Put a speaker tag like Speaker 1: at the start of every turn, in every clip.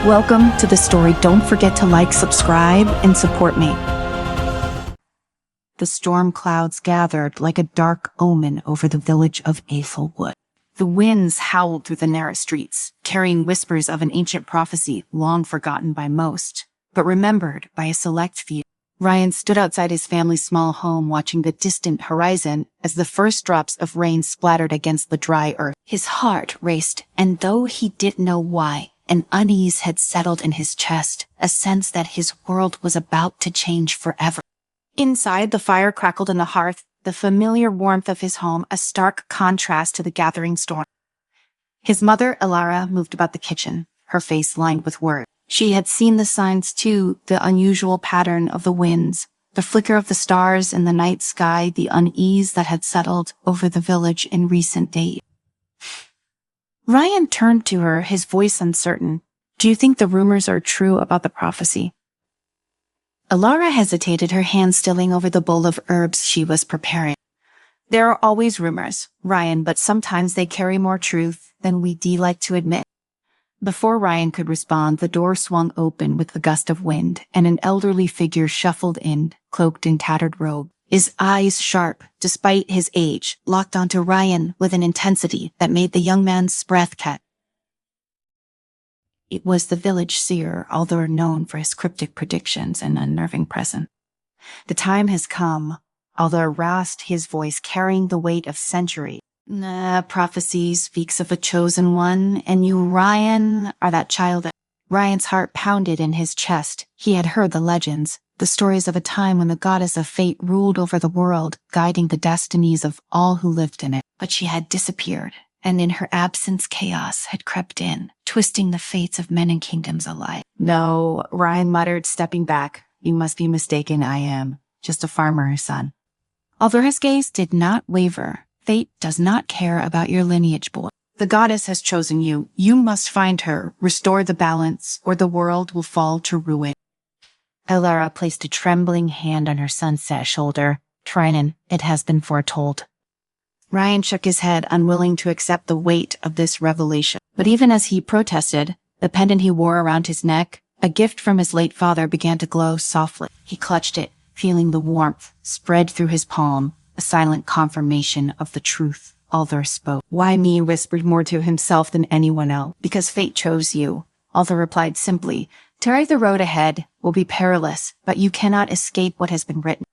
Speaker 1: Welcome to the story. Don't forget to like, subscribe, and support me. The storm clouds gathered like a dark omen over the village of Ethelwood. The winds howled through the narrow streets, carrying whispers of an ancient prophecy long forgotten by most, but remembered by a select few. Ryan stood outside his family's small home watching the distant horizon as the first drops of rain splattered against the dry earth. His heart raced, and though he didn't know why, an unease had settled in his chest, a sense that his world was about to change forever. Inside, the fire crackled on the hearth, the familiar warmth of his home a stark contrast to the gathering storm. His mother, Elara, moved about the kitchen, her face lined with worry. She had seen the signs too, the unusual pattern of the winds, the flicker of the stars in the night sky, the unease that had settled over the village in recent days. Ryan turned to her, his voice uncertain. "Do you think the rumors are true about the prophecy?" Elara hesitated, her hand stilling over the bowl of herbs she was preparing. "There are always rumors, Ryan, but sometimes they carry more truth than we'd like to admit." Before Ryan could respond, the door swung open with a gust of wind, and an elderly figure shuffled in, cloaked in tattered robe. His eyes sharp, despite his age, locked onto Ryan with an intensity that made the young man's breath catch. It was the village seer, although known for his cryptic predictions and unnerving presence. "The time has come," although rasped his voice carrying the weight of centuries. Prophecy speaks of a chosen one, and you, Ryan, are that child." Ryan's heart pounded in his chest. He had heard the legends, the stories of a time when the goddess of fate ruled over the world, guiding the destinies of all who lived in it. But she had disappeared, and in her absence chaos had crept in, twisting the fates of men and kingdoms alike. "No," Ryan muttered, stepping back. "You must be mistaken. I am just a farmer's son." Although his gaze did not waver, fate does not care about your lineage, boy. The goddess has chosen you. You must find her, restore the balance, or the world will fall to ruin. Elara placed a trembling hand on her sunset shoulder. "Trinan, it has been foretold." Ryan shook his head, unwilling to accept the weight of this revelation. But even as he protested, the pendant he wore around his neck, a gift from his late father, began to glow softly. He clutched it, feeling the warmth spread through his palm, a silent confirmation of the truth Alder spoke. "Why me?" whispered more to himself than anyone else. "Because fate chose you," Alder replied simply. "Tarry the road ahead will be perilous, but you cannot escape what has been written.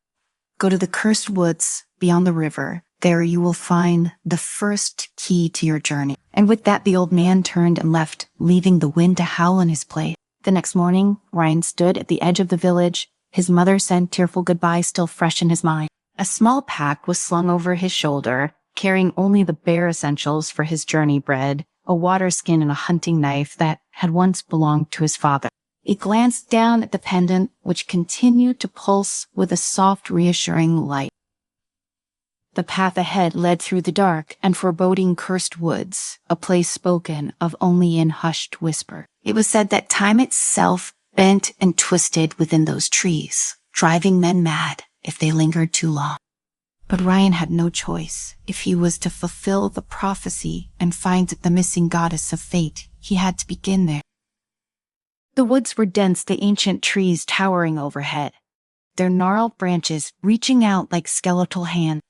Speaker 1: Go to the cursed woods beyond the river. There you will find the first key to your journey." And with that, the old man turned and left, leaving the wind to howl in his place. The next morning, Ryan stood at the edge of the village, his mother sent tearful goodbyes still fresh in his mind. A small pack was slung over his shoulder, carrying only the bare essentials for his journey: bread, a water skin, and a hunting knife that had once belonged to his father. He glanced down at the pendant, which continued to pulse with a soft, reassuring light. The path ahead led through the dark and foreboding cursed woods, a place spoken of only in hushed whisper. It was said that time itself bent and twisted within those trees, driving men mad if they lingered too long. But Ryan had no choice. If he was to fulfill the prophecy and find the missing goddess of fate, he had to begin there. The woods were dense, the ancient trees towering overhead, their gnarled branches reaching out like skeletal hands.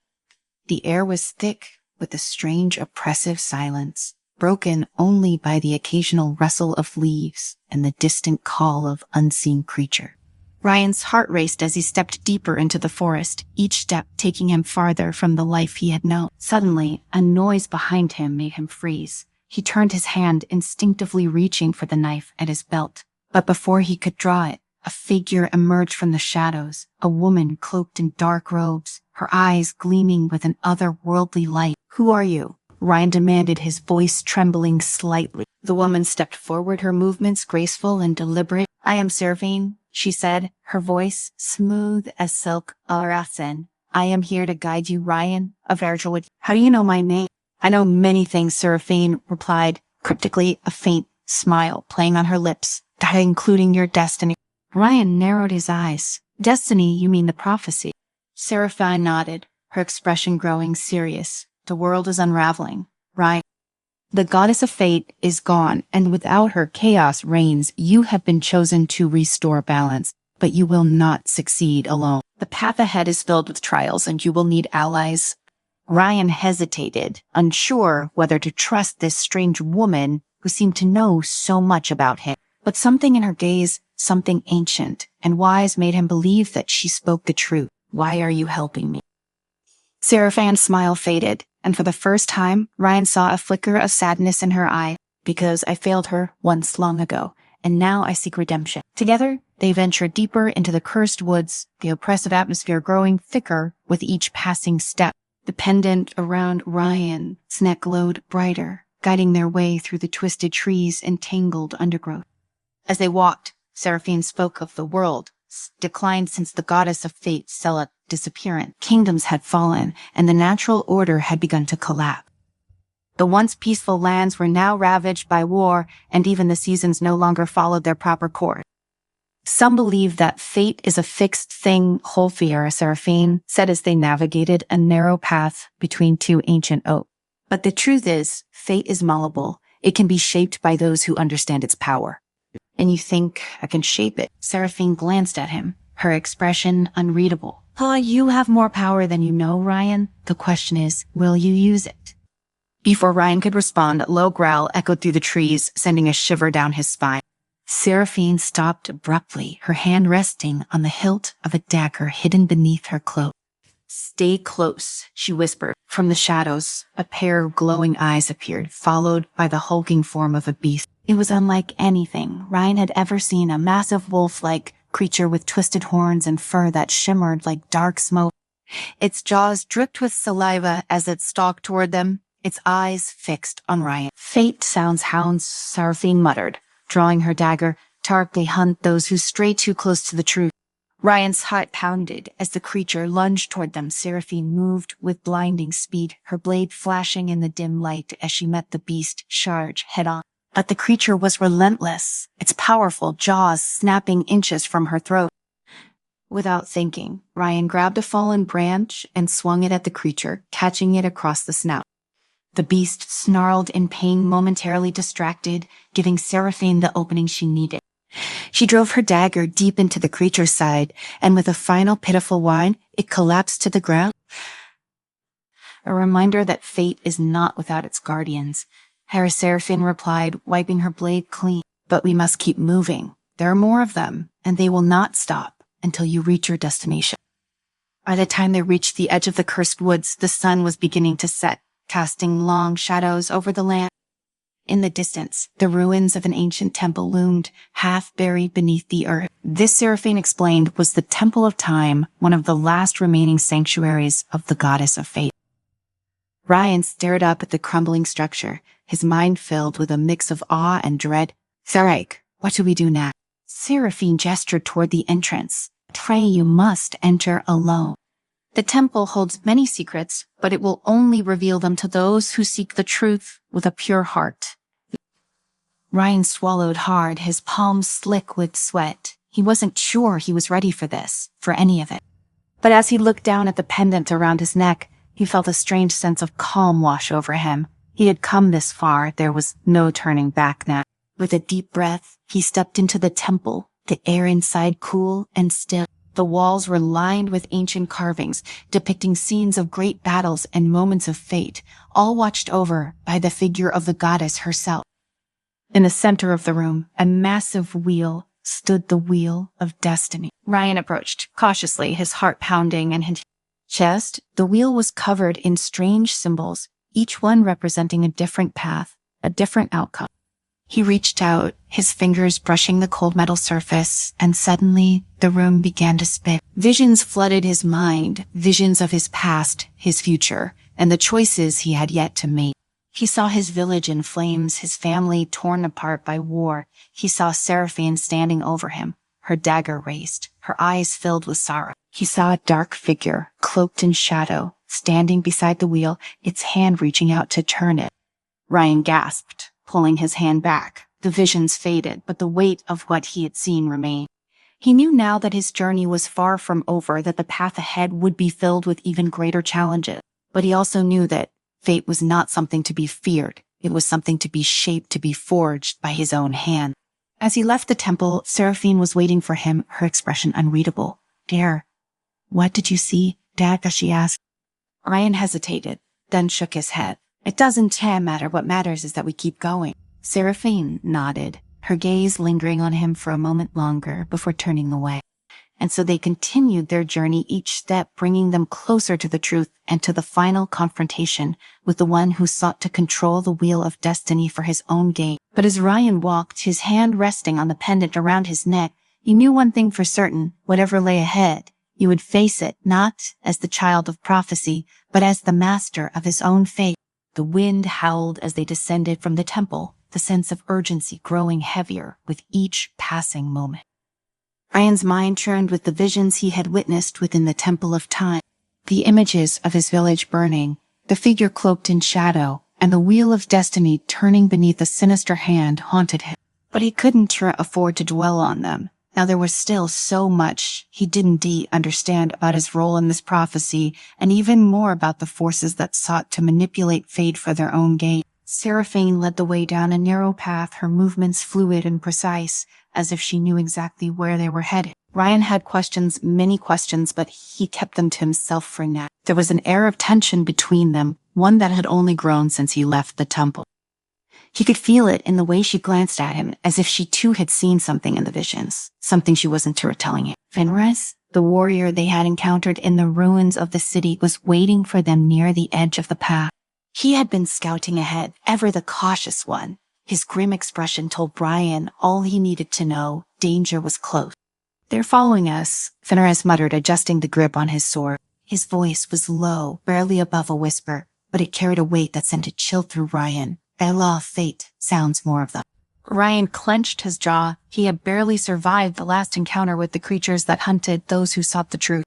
Speaker 1: The air was thick with a strange, oppressive silence, broken only by the occasional rustle of leaves and the distant call of unseen creature. Ryan's heart raced as he stepped deeper into the forest, each step taking him farther from the life he had known. Suddenly, a noise behind him made him freeze. He turned his hand, instinctively reaching for the knife at his belt. But before he could draw it, a figure emerged from the shadows, a woman cloaked in dark robes, her eyes gleaming with an otherworldly light. "Who are you?" Ryan demanded, his voice trembling slightly. The woman stepped forward, her movements graceful and deliberate. "I am Seraphine," she said, her voice smooth as silk. "Arasen, I am here to guide you, Ryan of Ergelwood." "How do you know my name?" "I know many things," Seraphine replied, cryptically, a faint smile playing on her lips, "including your destiny." Ryan narrowed his eyes. "Destiny, you mean the prophecy?" Seraphine nodded, her expression growing serious. "The world is unraveling, right? The goddess of fate is gone, and without her chaos reigns. You have been chosen to restore balance, but you will not succeed alone. The path ahead is filled with trials, and you will need allies. Ryan hesitated, unsure whether to trust this strange woman who seemed to know so much about him. But something in her gaze, something ancient and wise, made him believe that she spoke the truth. Why are you helping me? Seraphine's smile faded, and for the first time, Ryan saw a flicker of sadness in her eye. Because I failed her once long ago, and now I seek redemption. Together, they ventured deeper into the cursed woods, the oppressive atmosphere growing thicker with each passing step. The pendant around Ryan's neck glowed brighter, guiding their way through the twisted trees and tangled undergrowth. As they walked, Seraphine spoke of the world, declined since the goddess of fate Selle's disappearance. Kingdoms had fallen, and the natural order had begun to collapse. The once peaceful lands were now ravaged by war, and even the seasons no longer followed their proper course. Some believe that fate is a fixed thing, Holfier, Seraphine said as they navigated a narrow path between two ancient oaks. But the truth is, fate is malleable. It can be shaped by those who understand its power. And you think I can shape it? Seraphine glanced at him, her expression unreadable. You have more power than you know, Ryan. The question is, will you use it? Before Ryan could respond, a low growl echoed through the trees, sending a shiver down his spine. Seraphine stopped abruptly, her hand resting on the hilt of a dagger hidden beneath her cloak. Stay close, she whispered. From the shadows, a pair of glowing eyes appeared, followed by the hulking form of a beast. It was unlike anything Ryan had ever seen, a massive wolf-like creature with twisted horns and fur that shimmered like dark smoke. Its jaws dripped with saliva as it stalked toward them, its eyes fixed on Ryan. Fate sounds hounds, Seraphine muttered, drawing her dagger. They hunt those who stray too close to the truth. Ryan's heart pounded as the creature lunged toward them. Seraphine moved with blinding speed, her blade flashing in the dim light as she met the beast charge head-on. But the creature was relentless, its powerful jaws snapping inches from her throat. Without thinking, Ryan grabbed a fallen branch and swung it at the creature, catching it across the snout. The beast snarled in pain, momentarily distracted, giving Seraphine the opening she needed. She drove her dagger deep into the creature's side, and with a final pitiful whine, it collapsed to the ground. A reminder that fate is not without its guardians. Seraphine replied, wiping her blade clean. But we must keep moving. There are more of them, and they will not stop until you reach your destination. By the time they reached the edge of the cursed woods, the sun was beginning to set, casting long shadows over the land. In the distance, the ruins of an ancient temple loomed, half buried beneath the earth. This, Seraphine explained, was the Temple of Time, one of the last remaining sanctuaries of the goddess of fate. Ryan stared up at the crumbling structure, his mind filled with a mix of awe and dread. Sarek, what do we do now? Seraphine gestured toward the entrance. You must enter alone. The temple holds many secrets, but it will only reveal them to those who seek the truth with a pure heart. Ryan swallowed hard, his palms slick with sweat. He wasn't sure he was ready for this, for any of it. But as he looked down at the pendant around his neck, he felt a strange sense of calm wash over him. He had come this far, there was no turning back now. With a deep breath, he stepped into the temple, the air inside cool and still. The walls were lined with ancient carvings, depicting scenes of great battles and moments of fate, all watched over by the figure of the goddess herself. In the center of the room, a massive wheel stood, the wheel of destiny. Ryan approached, cautiously, his heart pounding and his chest. The wheel was covered in strange symbols, each one representing a different path, a different outcome. He reached out, his fingers brushing the cold metal surface, and suddenly the room began to spin. Visions flooded his mind, visions of his past, his future, and the choices he had yet to make. He saw his village in flames, his family torn apart by war. He saw Seraphine standing over him, her dagger raised, her eyes filled with sorrow. He saw a dark figure, cloaked in shadow, standing beside the wheel, its hand reaching out to turn it. Ryan gasped, pulling his hand back. The visions faded, but the weight of what he had seen remained. He knew now that his journey was far from over, that the path ahead would be filled with even greater challenges. But he also knew that fate was not something to be feared. It was something to be shaped, to be forged by his own hand. As he left the temple, Seraphine was waiting for him, her expression unreadable. "Dear, what did you see, Dad?" she asked. Ryan hesitated, then shook his head. "It doesn't matter. What matters is that we keep going." Seraphine nodded, her gaze lingering on him for a moment longer before turning away. And so they continued their journey, each step bringing them closer to the truth and to the final confrontation with the one who sought to control the wheel of destiny for his own gain. But as Ryan walked, his hand resting on the pendant around his neck, he knew one thing for certain: whatever lay ahead, he would face it not as the child of prophecy, but as the master of his own fate. The wind howled as they descended from the temple, the sense of urgency growing heavier with each passing moment. Ryan's mind churned with the visions he had witnessed within the Temple of Time. The images of his village burning, the figure cloaked in shadow, and the wheel of destiny turning beneath a sinister hand haunted him. But he couldn't afford to dwell on them. Now there was still so much he didn't understand about his role in this prophecy, and even more about the forces that sought to manipulate fate for their own gain. Seraphine led the way down a narrow path, her movements fluid and precise, as if she knew exactly where they were headed. Ryan had questions, many questions, but he kept them to himself for now. There was an air of tension between them, one that had only grown since he left the temple. He could feel it in the way she glanced at him, as if she too had seen something in the visions, something she wasn't telling him. Fenris, the warrior they had encountered in the ruins of the city, was waiting for them near the edge of the path. He had been scouting ahead, ever the cautious one. His grim expression told Brian all he needed to know: danger was close. "They're following us," Fenris muttered, adjusting the grip on his sword. His voice was low, barely above a whisper, but it carried a weight that sent a chill through Ryan. By law of fate, sounds more of them. Ryan clenched his jaw. He had barely survived the last encounter with the creatures that hunted those who sought the truth.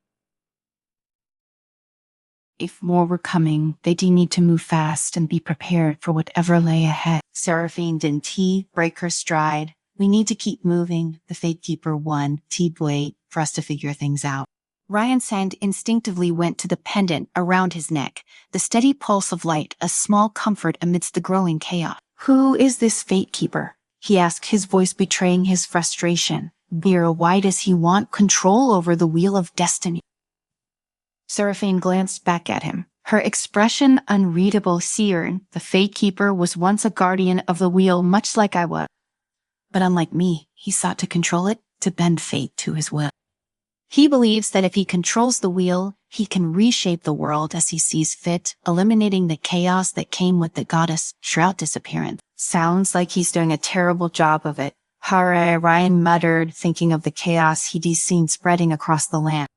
Speaker 1: If more were coming, they'd need to move fast and be prepared for whatever lay ahead. Seraphine didn't break her stride. "We need to keep moving," the Fate Keeper won. "T'd wait for us to figure things out." Ryan's hand instinctively went to the pendant around his neck, the steady pulse of light, a small comfort amidst the growing chaos. "Who is this Fate Keeper?" he asked, his voice betraying his frustration. "Dear, why does he want control over the wheel of destiny?" Seraphine glanced back at him, her expression unreadable. "Seer, the Fate Keeper was once a guardian of the wheel, much like I was. But unlike me, he sought to control it, to bend fate to his will. He believes that if he controls the wheel, he can reshape the world as he sees fit, eliminating the chaos that came with the goddess Shroud disappearance." "Sounds like he's doing a terrible job of it." Ryan muttered, thinking of the chaos he'd seen spreading across the land.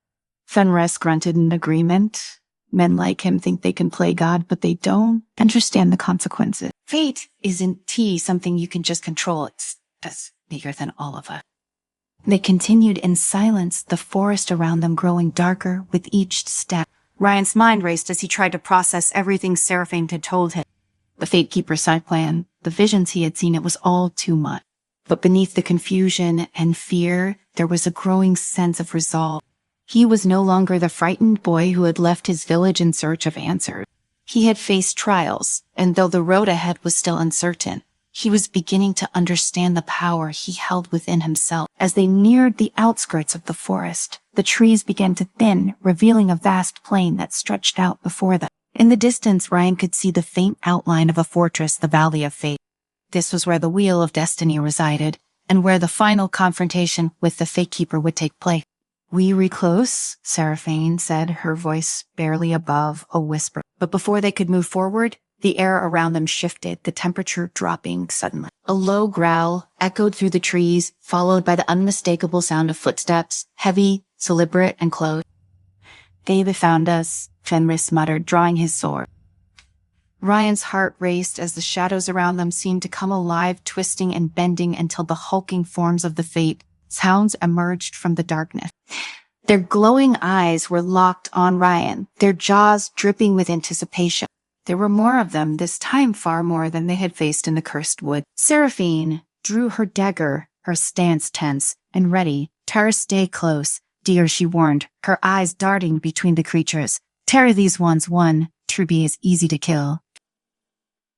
Speaker 1: Fenris grunted in agreement. "Men like him think they can play God, but they don't understand the consequences. Fate isn't something you can just control. It's bigger than all of us." They continued in silence, the forest around them growing darker with each step. Ryan's mind raced as he tried to process everything Seraphine had told him. The Fate Keeper's side plan, the visions he had seen, it was all too much. But beneath the confusion and fear, there was a growing sense of resolve. He was no longer the frightened boy who had left his village in search of answers. He had faced trials, and though the road ahead was still uncertain, he was beginning to understand the power he held within himself. As they neared the outskirts of the forest, the trees began to thin, revealing a vast plain that stretched out before them. In the distance, Ryan could see the faint outline of a fortress, the Valley of Fate. This was where the Wheel of Destiny resided, and where the final confrontation with the Fate Keeper would take place. "We close," Seraphine said, her voice barely above a whisper. But before they could move forward, the air around them shifted, the temperature dropping suddenly. A low growl echoed through the trees, followed by the unmistakable sound of footsteps, heavy, deliberate, and close. "They've found us," Fenris muttered, drawing his sword. Ryan's heart raced as the shadows around them seemed to come alive, twisting and bending until the hulking forms of the Fate Hounds emerged from the darkness. Their glowing eyes were locked on Ryan, their jaws dripping with anticipation. There were more of them, this time far more than they had faced in the cursed wood. Seraphine drew her dagger, her stance tense and ready. "Tara, stay close, dear," she warned, her eyes darting between the creatures. "Tara, these ones, one, to be as easy to kill."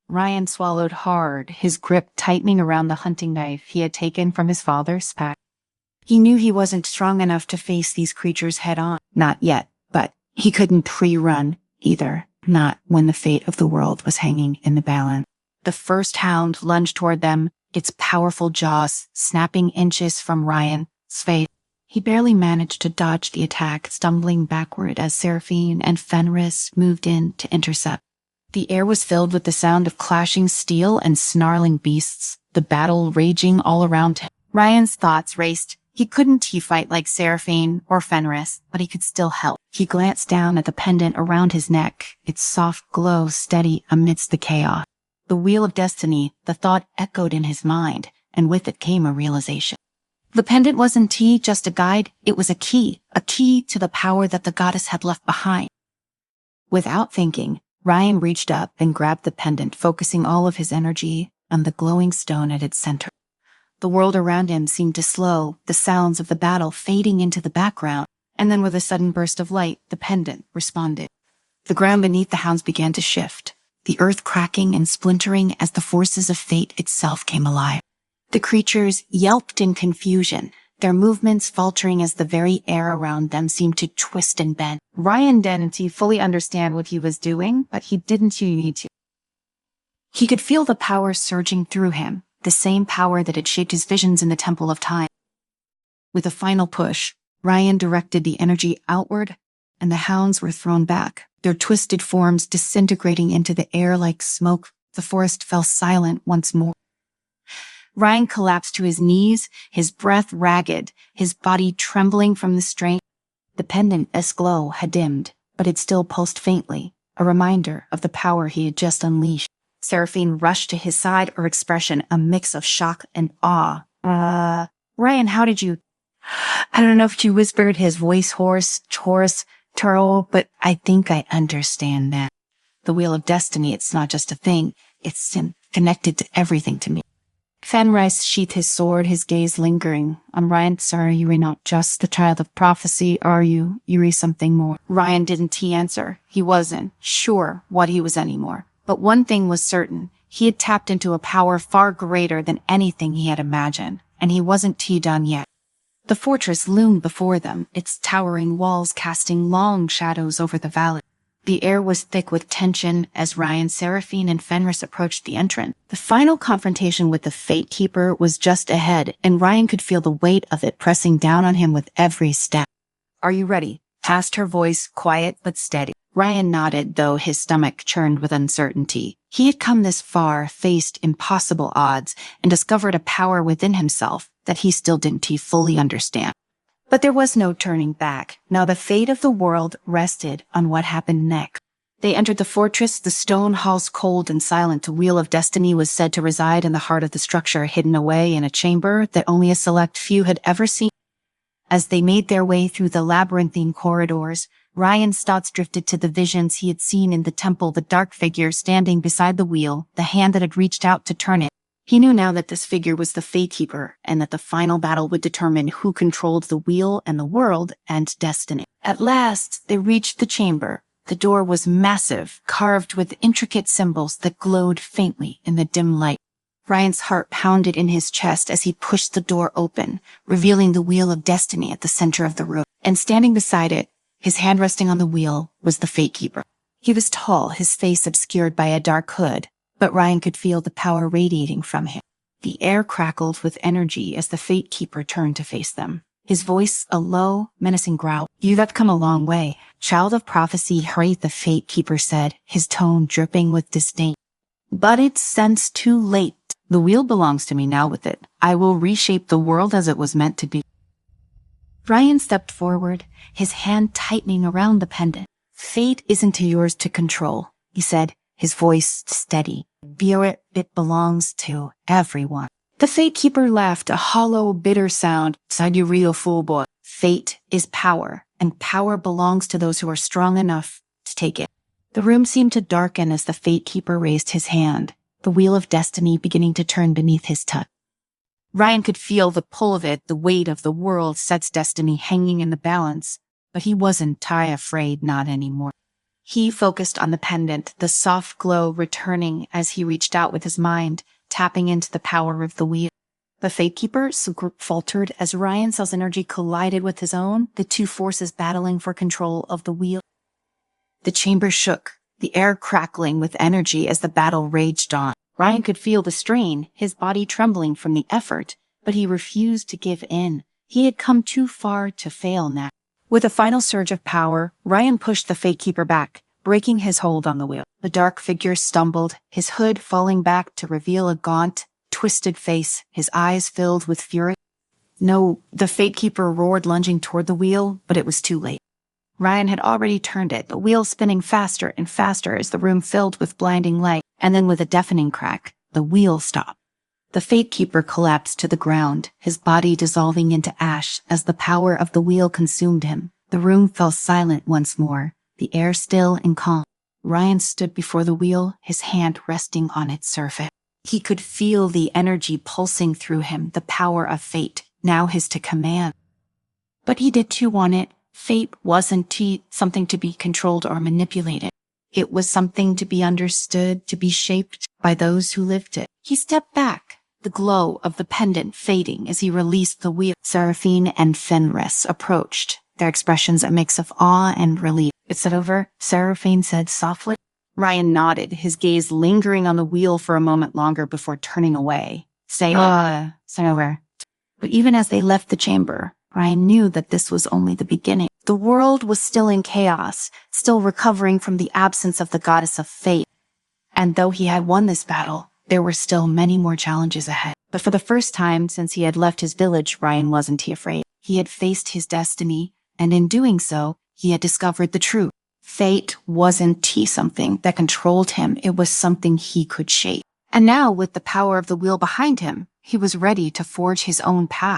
Speaker 1: Ryan swallowed hard, his grip tightening around the hunting knife he had taken from his father's pack. He knew he wasn't strong enough to face these creatures head-on. Not yet, but he couldn't pre-run either, not when the fate of the world was hanging in the balance. The first hound lunged toward them, its powerful jaws snapping inches from Ryan's face. He barely managed to dodge the attack, stumbling backward as Seraphine and Fenris moved in to intercept. The air was filled with the sound of clashing steel and snarling beasts, the battle raging all around him. Ryan's thoughts raced. He couldn't fight like Seraphine or Fenris, but he could still help. He glanced down at the pendant around his neck, its soft glow steady amidst the chaos. The wheel of destiny, the thought echoed in his mind, and with it came a realization. The pendant wasn't just a guide, it was a key to the power that the goddess had left behind. Without thinking, Ryan reached up and grabbed the pendant, focusing all of his energy on the glowing stone at its center. The world around him seemed to slow, the sounds of the battle fading into the background, and then with a sudden burst of light, the pendant responded. The ground beneath the hounds began to shift, the earth cracking and splintering as the forces of fate itself came alive. The creatures yelped in confusion, their movements faltering as the very air around them seemed to twist and bend. Ryan didn't fully understand what he was doing, but he didn't need to. He could feel the power surging through him, the same power that had shaped his visions in the Temple of Time. With a final push, Ryan directed the energy outward, and the hounds were thrown back, their twisted forms disintegrating into the air like smoke. The forest fell silent once more. Ryan collapsed to his knees, his breath ragged, his body trembling from the strain. The pendant's glow had dimmed, but it still pulsed faintly, a reminder of the power he had just unleashed. Seraphine rushed to his side, her expression a mix of shock and awe. Ryan, how did you... I don't know if she whispered, his voice hoarse, but I think I understand that. The wheel of destiny, it's not just a thing, it's connected to everything to me. Fenris sheathed his sword, his gaze lingering. Ryan, sorry, you are not just the child of prophecy, are you? You are something more. Ryan didn't answer. He wasn't sure what he was anymore. But one thing was certain. He had tapped into a power far greater than anything he had imagined, and he wasn't done yet. The fortress loomed before them, its towering walls casting long shadows over the valley. The air was thick with tension as Ryan, Seraphine, and Fenris approached the entrance. The final confrontation with the Fate Keeper was just ahead, and Ryan could feel the weight of it pressing down on him with every step. Are you ready? Asked her voice, quiet but steady. Ryan nodded, though his stomach churned with uncertainty. He had come this far, faced impossible odds, and discovered a power within himself that he still didn't fully understand. But there was no turning back. Now the fate of the world rested on what happened next. They entered the fortress, the stone halls cold and silent. The wheel of destiny was said to reside in the heart of the structure, hidden away in a chamber that only a select few had ever seen. As they made their way through the labyrinthine corridors, Ryan's thoughts drifted to the visions he had seen in the temple, the dark figure standing beside the wheel, the hand that had reached out to turn it. He knew now that this figure was the Fate Keeper, and that the final battle would determine who controlled the wheel and the world and destiny. At last, they reached the chamber. The door was massive, carved with intricate symbols that glowed faintly in the dim light. Ryan's heart pounded in his chest as he pushed the door open, revealing the wheel of destiny at the center of the room. And standing beside it, his hand resting on the wheel, was the Fate Keeper. He was tall, his face obscured by a dark hood, but Ryan could feel the power radiating from him. The air crackled with energy as the Fate Keeper turned to face them. His voice a low, menacing growl. You have come a long way. Child of prophecy, hurry, the Fate Keeper said, his tone dripping with disdain. But it's since too late. The wheel belongs to me now. With it, I will reshape the world as it was meant to be. Ryan stepped forward, his hand tightening around the pendant. Fate isn't yours to control, he said, his voice steady. It belongs to everyone. The Fate Keeper laughed, a hollow, bitter sound. Said you real fool boy. Fate is power, and power belongs to those who are strong enough to take it. The room seemed to darken as the Fate Keeper raised his hand, the wheel of destiny beginning to turn beneath his touch. Ryan could feel the pull of it, the weight of the world's destiny hanging in the balance, but he wasn't afraid, not anymore. He focused on the pendant, the soft glow returning as he reached out with his mind, tapping into the power of the wheel. The Fate Keeper's group faltered as Ryan Cell's energy collided with his own, the two forces battling for control of the wheel. The chamber shook, the air crackling with energy as the battle raged on. Ryan could feel the strain, his body trembling from the effort, but he refused to give in. He had come too far to fail now. With a final surge of power, Ryan pushed the Fate Keeper back, breaking his hold on the wheel. The dark figure stumbled, his hood falling back to reveal a gaunt, twisted face, his eyes filled with fury. No, the Fate Keeper roared, lunging toward the wheel, but it was too late. Ryan had already turned it, the wheel spinning faster and faster as the room filled with blinding light, and then with a deafening crack, the wheel stopped. The Fate Keeper collapsed to the ground, his body dissolving into ash as the power of the wheel consumed him. The room fell silent once more, the air still and calm. Ryan stood before the wheel, his hand resting on its surface. He could feel the energy pulsing through him, the power of fate, now his to command. But he did too want it. Fate wasn't something to be controlled or manipulated. It was something to be understood, to be shaped by those who lived it. He stepped back, the glow of the pendant fading as he released the wheel. Seraphine and Fenris approached, their expressions a mix of awe and relief. "Is it over?" Seraphine said softly. Ryan nodded, his gaze lingering on the wheel for a moment longer before turning away. Say over. But even as they left the chamber, Ryan knew that this was only the beginning. The world was still in chaos, still recovering from the absence of the goddess of fate. And though he had won this battle, there were still many more challenges ahead. But for the first time since he had left his village, Ryan wasn't afraid. He had faced his destiny, and in doing so, he had discovered the truth. Fate wasn't something that controlled him, it was something he could shape. And now, with the power of the wheel behind him, he was ready to forge his own path.